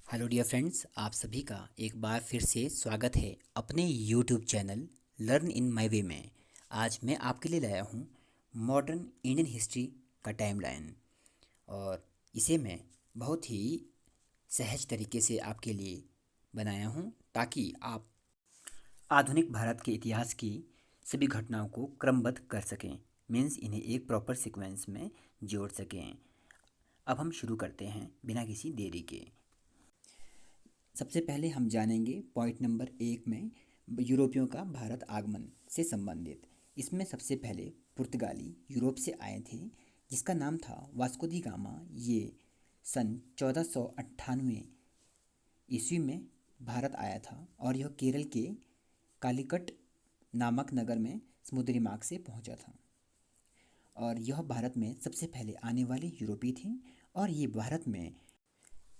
Hello dear friends, आप सभी का एक बार फिर से स्वागत है अपने YouTube channel learn in my way में। आज मैं आपके लिए लाया हूँ मॉडर्न इंडियन हिस्ट्री का टाइमलाइन, और इसे मैं बहुत ही सहज तरीके से आपके लिए बनाया हूँ ताकि आप आधुनिक भारत के इतिहास की सभी घटनाओं को क्रमबद्ध कर सकें। मीन्स इन्हें एक प्रॉपर सीक्वेंस में जोड़ सकें। अब हम शुरू करते हैं बिना किसी देरी के। सबसे पहले हम जानेंगे पॉइंट नंबर 1 में यूरोपियों का भारत आगमन से संबंधित। इसमें सबसे पहले पुर्तगाली यूरोप से आए थे, जिसका नाम था वास्को दी गामा। ये सन 1498 ईस्वी में भारत आया था और यह केरल के कालीकट नामक नगर में समुद्री मार्ग से पहुंचा था। और यह भारत में सबसे पहले आने वाले यूरोपीय थे और ये भारत में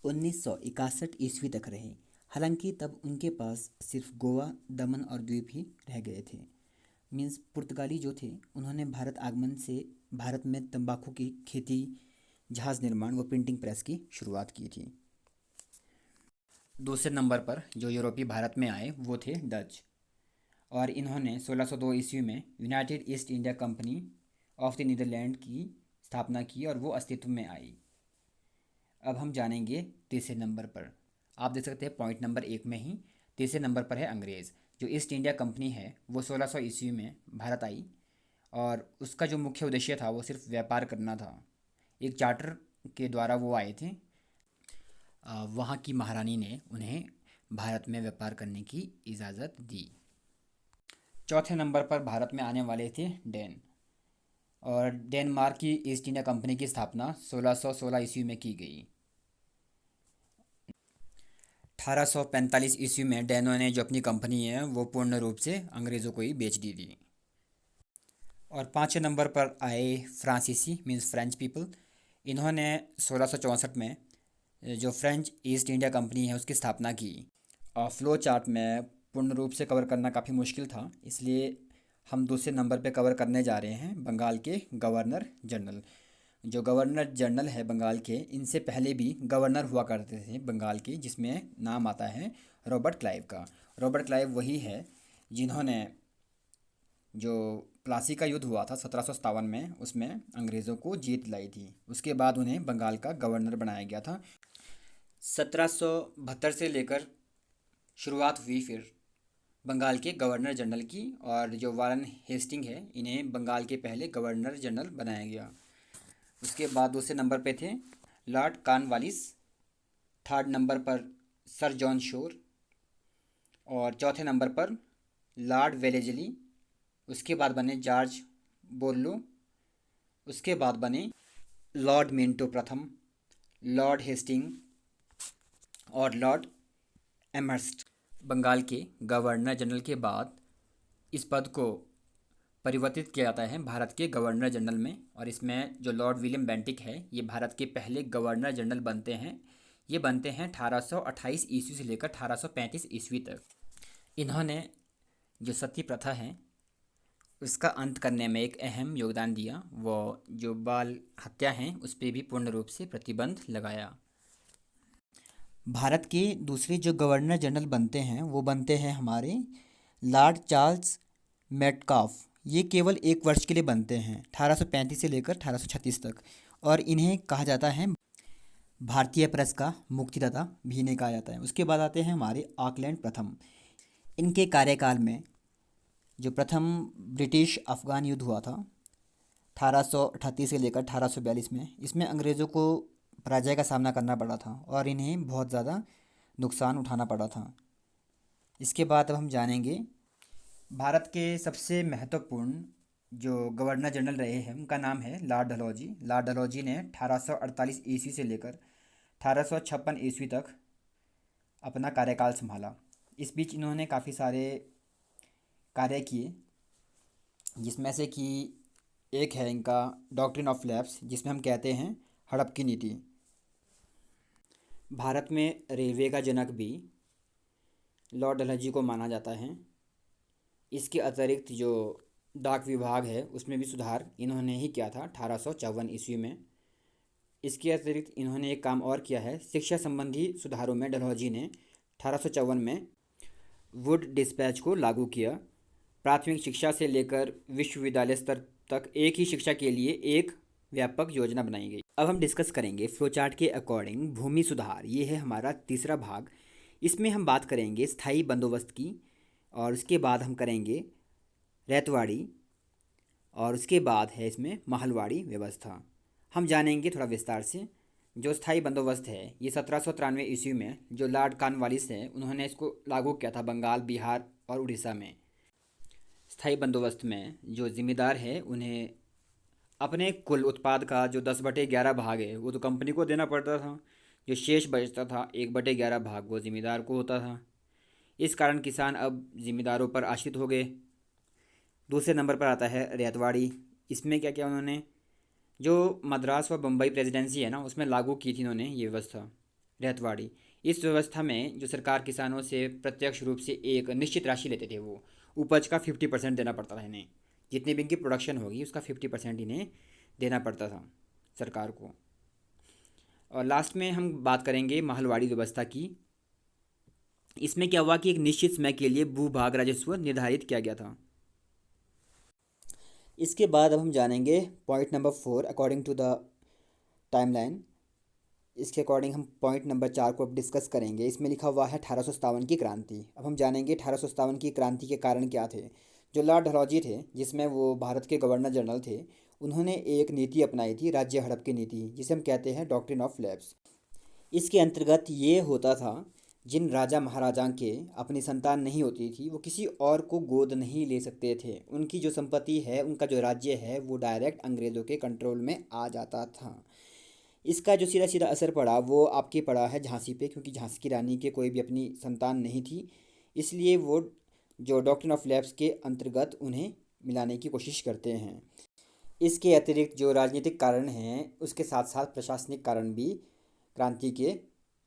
1961 ईस्वी तक रहे। हालांकि तब उनके पास सिर्फ गोवा, दमन और द्वीप ही रह गए थे। मीन्स पुर्तगाली जो थे उन्होंने भारत आगमन से भारत में तंबाकू की खेती, जहाज़ निर्माण व प्रिंटिंग प्रेस की शुरुआत की थी। दूसरे नंबर पर जो यूरोपीय भारत में आए वो थे डच, और इन्होंने 1602 ईस्वी में United East India Company of the Netherland की स्थापना की और वो अस्तित्व में आई। अब हम जानेंगे तीसरे नंबर पर। आप देख सकते हैं पॉइंट नंबर 1 में ही तीसरे नंबर पर है अंग्रेज़। जो ईस्ट इंडिया कंपनी है वो 1600 ईस्वी में भारत आई, और उसका जो मुख्य उद्देश्य था वो सिर्फ व्यापार करना था। एक चार्टर के द्वारा वो आए थे। वहाँ की महारानी ने उन्हें भारत में व्यापार करने की इजाज़त दी। चौथे नंबर पर भारत में आने वाले थे डैन, और डेनमार्क की ईस्ट इंडिया कंपनी की स्थापना 1616 ईस्वी में की गई। 1845 ईस्वी में डैनों ने जो अपनी कंपनी है वो पूर्ण रूप से अंग्रेज़ों को ही बेच दी थी। और पाँचवें नंबर पर आए फ्रांसीसी, मीन्स फ्रेंच पीपल। इन्होंने 1664 में जो फ्रेंच ईस्ट इंडिया कंपनी है उसकी स्थापना की। और फ्लो चार्ट में पूर्ण रूप से कवर करना काफ़ी मुश्किल था, इसलिए हम दूसरे नंबर पे कवर करने जा रहे हैं बंगाल के गवर्नर जनरल। जो गवर्नर जनरल है बंगाल के, इनसे पहले भी गवर्नर हुआ करते थे बंगाल के, जिसमें नाम आता है रॉबर्ट क्लाइव का। रॉबर्ट क्लाइव वही है जिन्होंने जो प्लासी का युद्ध हुआ था 1757 में, उसमें अंग्रेज़ों को जीत दिलाई थी। उसके बाद उन्हें बंगाल का गवर्नर बनाया गया था। 1772 से लेकर शुरुआत हुई फिर बंगाल के गवर्नर जनरल की, और जो वारन हेस्टिंग है इन्हें बंगाल के पहले गवर्नर जनरल बनाया गया। उसके बाद दूसरे नंबर पे थे लॉर्ड कॉर्नवालिस, थर्ड नंबर पर सर जॉन शोर, और चौथे नंबर पर लॉर्ड वेलेजली। उसके बाद बने जॉर्ज बोर्लो। उसके बाद बने लॉर्ड मिंटो प्रथम, लॉर्ड हेस्टिंग और लॉर्ड एमहर्स्ट। बंगाल के गवर्नर जनरल के बाद इस पद को परिवर्तित किया जाता है भारत के गवर्नर जनरल में, और इसमें जो लॉर्ड विलियम बेंटिक है ये भारत के पहले गवर्नर जनरल बनते हैं। ये बनते हैं 1828 ईस्वी से लेकर 1835 ईस्वी तक। इन्होंने जो सती प्रथा है उसका अंत करने में एक अहम योगदान दिया। वो जो बाल हत्या हैं उस पर भी पूर्ण रूप से प्रतिबंध लगाया। भारत के दूसरे जो गवर्नर जनरल बनते हैं वो बनते हैं हमारे लॉर्ड चार्ल्स मेटकाफ। ये केवल 1 वर्ष के लिए बनते हैं, 1835 से लेकर 1836 तक, और इन्हें कहा जाता है भारतीय प्रेस का मुक्तिदाता भी इन्हें कहा जाता है। उसके बाद आते हैं हमारे ऑकलैंड प्रथम। इनके कार्यकाल में जो प्रथम ब्रिटिश अफ़गान युद्ध हुआ था 1838 से लेकर 1842 में, इसमें अंग्रेज़ों को पराजय का सामना करना पड़ा था और इन्हें बहुत ज़्यादा नुकसान उठाना पड़ा था। इसके बाद अब हम जानेंगे भारत के सबसे महत्वपूर्ण जो गवर्नर जनरल रहे हैं उनका नाम है लॉर्ड डलहौजी। लॉर्ड डलहौजी ने 1848 ईस्वी से लेकर 1856 ईस्वी तक अपना कार्यकाल संभाला। इस बीच इन्होंने काफ़ी सारे कार्य किए, जिसमें से कि एक है इनका डॉक्ट्रिन ऑफ लैप्स, जिसमें हम कहते हैं हड़प की नीति। भारत में रेलवे का जनक भी लॉर्ड डलहौजी को माना जाता है। इसके अतिरिक्त जो डाक विभाग है उसमें भी सुधार इन्होंने ही किया था 1854 ईस्वी में। इसके अतिरिक्त इन्होंने एक काम और किया है, शिक्षा संबंधी सुधारों में डलहौजी ने 1854 में वुड डिस्पैच को लागू किया। प्राथमिक शिक्षा से लेकर विश्वविद्यालय स्तर तक एक ही शिक्षा के लिए एक व्यापक योजना बनाई गई। अब हम डिस्कस करेंगे फ्लोचार्ट के अकॉर्डिंग भूमि सुधार। ये है हमारा तीसरा भाग। इसमें हम बात करेंगे स्थायी बंदोबस्त की, और उसके बाद हम करेंगे रैतवाड़ी, और उसके बाद है इसमें महलवाड़ी व्यवस्था। हम जानेंगे थोड़ा विस्तार से। जो स्थायी बंदोबस्त है ये 1793 ईस्वी में जो लॉर्ड कॉर्नवालिस है उन्होंने इसको लागू किया था बंगाल, बिहार और उड़ीसा में। स्थायी बंदोबस्त में जो ज़िम्मेदार है उन्हें अपने कुल उत्पाद का जो 10/11 भाग है वो तो कंपनी को देना पड़ता था। जो शेष बचता था 1/11 भाग वो ज़िम्मेदार को होता था। इस कारण किसान अब ज़िम्मेदारों पर आश्रित हो गए। दूसरे नंबर पर आता है रैतवाड़ी। इसमें क्या किया उन्होंने, जो मद्रास व बम्बई प्रेसिडेंसी है ना उसमें लागू की थी इन्होंने ये व्यवस्था, रैतवाड़ी। इस व्यवस्था में जो सरकार किसानों से प्रत्यक्ष रूप से एक निश्चित राशि लेते थे, वो उपज का 50% देना पड़ता था इन्हें। जितनी भी इनकी प्रोडक्शन होगी उसका 50% इन्हें देना पड़ता था सरकार को। और लास्ट में हम बात करेंगे महलवाड़ी व्यवस्था की। इसमें क्या हुआ कि एक निश्चित समय के लिए भूभाग राजस्व निर्धारित किया गया था। इसके बाद अब हम जानेंगे point number 4 according to the timeline. इसके अकॉर्डिंग हम पॉइंट नंबर 4 को अब डिस्कस करेंगे। इसमें लिखा हुआ है 1857 की क्रांति। अब हम जानेंगे 1857 की क्रांति के कारण क्या थे। जो लॉर्ड डलहौजी थे, जिसमें वो भारत के गवर्नर जनरल थे, उन्होंने एक नीति अपनाई थी, राज्य हड़प की नीति, जिसे हम कहते हैं डॉक्ट्रिन ऑफ लैप्स। इसके अंतर्गत ये होता था, जिन राजा महाराजा के अपनी संतान नहीं होती थी वो किसी और को गोद नहीं ले सकते थे। उनकी जो संपत्ति है, उनका जो राज्य है, वो डायरेक्ट अंग्रेज़ों के कंट्रोल में आ जाता था। इसका जो सीधा सीधा असर पड़ा वो आपके पड़ा है झांसी पे, क्योंकि झांसी की रानी के कोई भी अपनी संतान नहीं थी। इसलिए वो जो डॉक्ट्रिन ऑफ लैप्स के अंतर्गत उन्हें मिलाने की कोशिश करते हैं। इसके अतिरिक्त जो राजनीतिक कारण हैं उसके साथ साथ प्रशासनिक कारण भी क्रांति के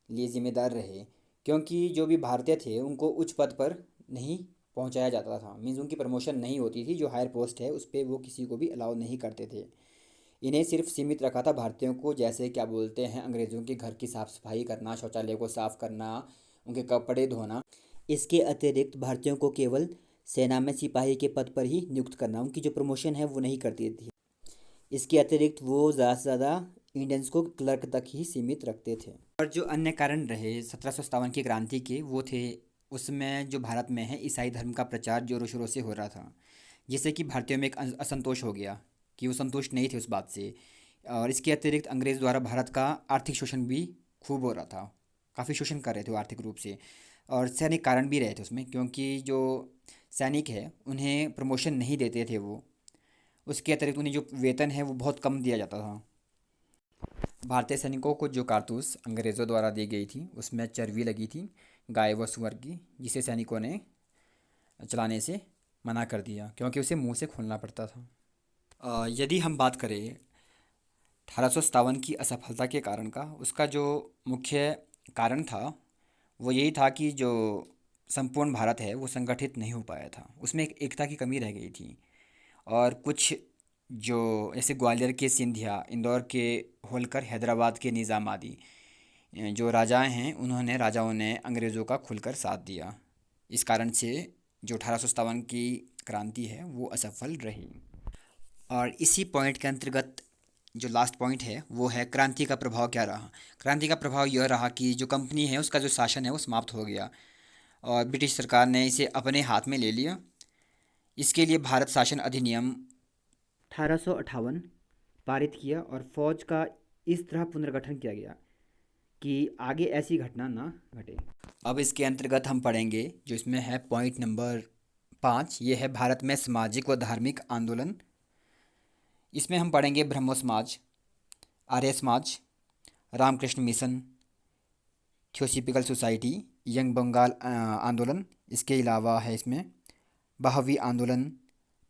लिए जिम्मेदार रहे, क्योंकि जो भी भारतीय थे उनको उच्च पद पर नहीं पहुंचाया जाता था। मीन्स उनकी प्रमोशन नहीं होती थी। जो हायर पोस्ट है उस पर वो किसी को भी अलाउ नहीं करते थे। इन्हें सिर्फ सीमित रखा था भारतीयों को, जैसे क्या बोलते हैं, अंग्रेज़ों के घर की साफ़ सफाई करना, शौचालय को साफ़ करना, उनके कपड़े धोना। इसके अतिरिक्त भारतीयों को केवल सेना में सिपाही के पद पर ही नियुक्त करना, उनकी जो प्रमोशन है वो नहीं करती थी। इसके अतिरिक्त वो ज़्यादा से ज़्यादा इंडियंस को क्लर्क तक ही सीमित रखते थे। और जो अन्य कारण रहे 1757 की क्रांति के, वो थे उसमें जो भारत में है ईसाई धर्म का प्रचार जोरों शोरों से हो रहा था, जिससे कि भारतीयों में एक असंतोष हो गया कि वो संतुष्ट नहीं थे उस बात से। और इसके अतिरिक्त अंग्रेज़ द्वारा भारत का आर्थिक शोषण भी खूब हो रहा था। काफ़ी शोषण कर रहे थे वो आर्थिक रूप से, और सैनिक कारण भी रहे थे उसमें, क्योंकि जो सैनिक है उन्हें प्रमोशन नहीं देते थे वो। उसके अतिरिक्त उन्हें जो वेतन है वो बहुत कम दिया जाता था। भारतीय सैनिकों को जो कारतूस अंग्रेज़ों द्वारा दी गई थी उसमें चर्बी लगी थी गाय व सुअर की, जिसे सैनिकों ने चलाने से मना कर दिया, क्योंकि उसे मुंह से खोलना पड़ता था। यदि हम बात करें 1857 की असफलता के कारण का, उसका जो मुख्य कारण था वो यही था कि जो संपूर्ण भारत है वो संगठित नहीं हो पाया था। उसमें एक एकता की कमी रह गई थी। और कुछ जो जैसे ग्वालियर के सिंधिया, इंदौर के होलकर, हैदराबाद के निज़ाम आदि जो राजाएं हैं, उन्होंने राजाओं ने अंग्रेज़ों का खुलकर साथ दिया। इस कारण से जो 1857 की क्रांति है वो असफल रही। और इसी पॉइंट के अंतर्गत जो लास्ट पॉइंट है वो है क्रांति का प्रभाव क्या रहा। क्रांति का प्रभाव यह रहा कि जो कंपनी है उसका जो शासन है वो समाप्त हो गया, और ब्रिटिश सरकार ने इसे अपने हाथ में ले लिया। इसके लिए भारत शासन अधिनियम 1858 पारित किया, और फौज का इस तरह पुनर्गठन किया गया कि आगे ऐसी घटना ना घटे। अब इसके अंतर्गत हम पढ़ेंगे जो इसमें है पॉइंट नंबर 5, ये है भारत में सामाजिक व धार्मिक आंदोलन। इसमें हम पढ़ेंगे ब्रह्मो Samaj, Arya Samaj, Ramakrishna Mission, Theosophical Society, Young Bengal आंदोलन। इसके अलावा है इसमें बहावी आंदोलन,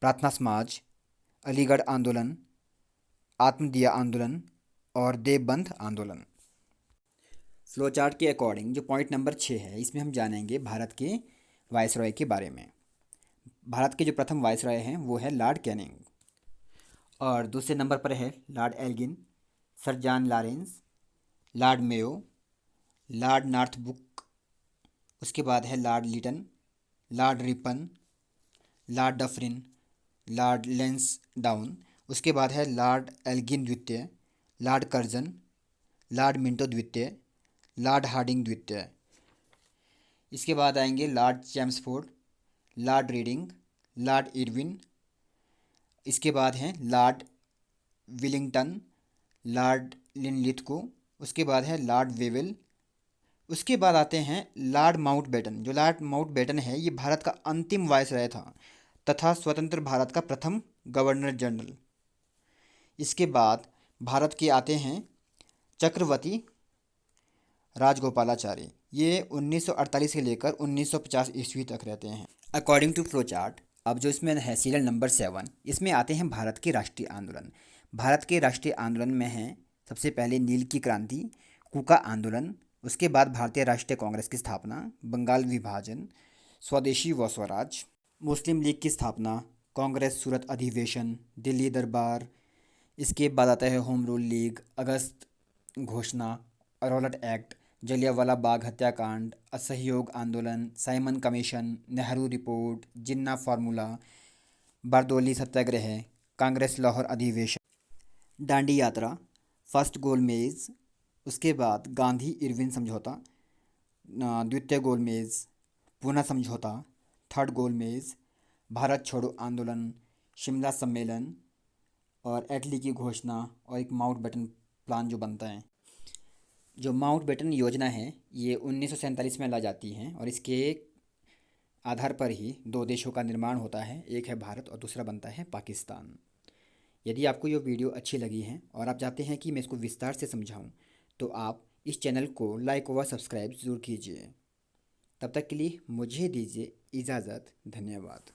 प्रार्थना समाज, अलीगढ़ आंदोलन, आत्मदिया आंदोलन और देवबंद आंदोलन। फ्लो चार्ट के अकॉर्डिंग जो पॉइंट नंबर 6 है, इसमें हम जानेंगे भारत के वायसरॉय के बारे में। भारत के जो प्रथम वायसरॉय हैं वो है लॉर्ड कैनिंग, और दूसरे नंबर पर है Lord Elgin, Sir John Lawrence, Lord Mayo, Lord Northbrook, उसके बाद है Lord Lytton, Lord Ripon, Lord Dufferin, Lord Lansdowne, उसके बाद है लॉर्ड एल्गिन द्वितीय, लॉर्ड कर्जन, लॉर्ड मिंटो द्वितीय, लॉर्ड हार्डिंग द्वितीय। इसके बाद आएंगे Lord Chelmsford, Lord Reading, Lord Irwin, इसके बाद हैं लॉर्ड विलिंगटन, लॉर्ड लिनलिथगो, उसके बाद है लॉर्ड वेवेल, उसके बाद आते हैं लॉर्ड माउंटबेटन। जो लॉर्ड माउंटबेटन है ये भारत का अंतिम वायसराय था तथा स्वतंत्र भारत का प्रथम गवर्नर जनरल। इसके बाद भारत के आते हैं चक्रवर्ती राजगोपालाचारी। ये 1948 से लेकर 1950 ईस्वी तक रहते हैं। अकॉर्डिंग टू फ्लो चार्ट, अब जो इसमें है सीरियल नंबर 7, इसमें आते हैं भारत के राष्ट्रीय आंदोलन। भारत के राष्ट्रीय आंदोलन में हैं सबसे पहले नील की क्रांति, कूका आंदोलन, उसके बाद भारतीय राष्ट्रीय कांग्रेस की स्थापना, बंगाल विभाजन, स्वदेशी व स्वराज, मुस्लिम लीग की स्थापना, कांग्रेस सूरत अधिवेशन, दिल्ली दरबार, इसके बाद आता है होम रूल लीग, अगस्त घोषणा, रॉलेट एक्ट, जलियांवाला बाग हत्याकांड, असहयोग आंदोलन, साइमन कमीशन, नेहरू रिपोर्ट, जिन्ना फार्मूला, बारदोली सत्याग्रह, कांग्रेस लाहौर अधिवेशन, दांडी यात्रा, फर्स्ट गोलमेज, उसके बाद गांधी इरविन समझौता, द्वितीय गोलमेज, पूना समझौता, थर्ड गोलमेज, भारत छोड़ो आंदोलन, शिमला सम्मेलन और एटली की घोषणा और एक माउंटबेटन प्लान जो बनता है। जो माउंटबेटन योजना है ये 1947 में ला जाती है और इसके आधार पर ही दो देशों का निर्माण होता है, एक है भारत और दूसरा बनता है पाकिस्तान। यदि आपको ये वीडियो अच्छी लगी है और आप चाहते हैं कि मैं इसको विस्तार से समझाऊं तो आप इस चैनल को लाइक व सब्सक्राइब ज़रूर कीजिए। तब तक के लिए मुझे दीजिए इजाज़त। धन्यवाद।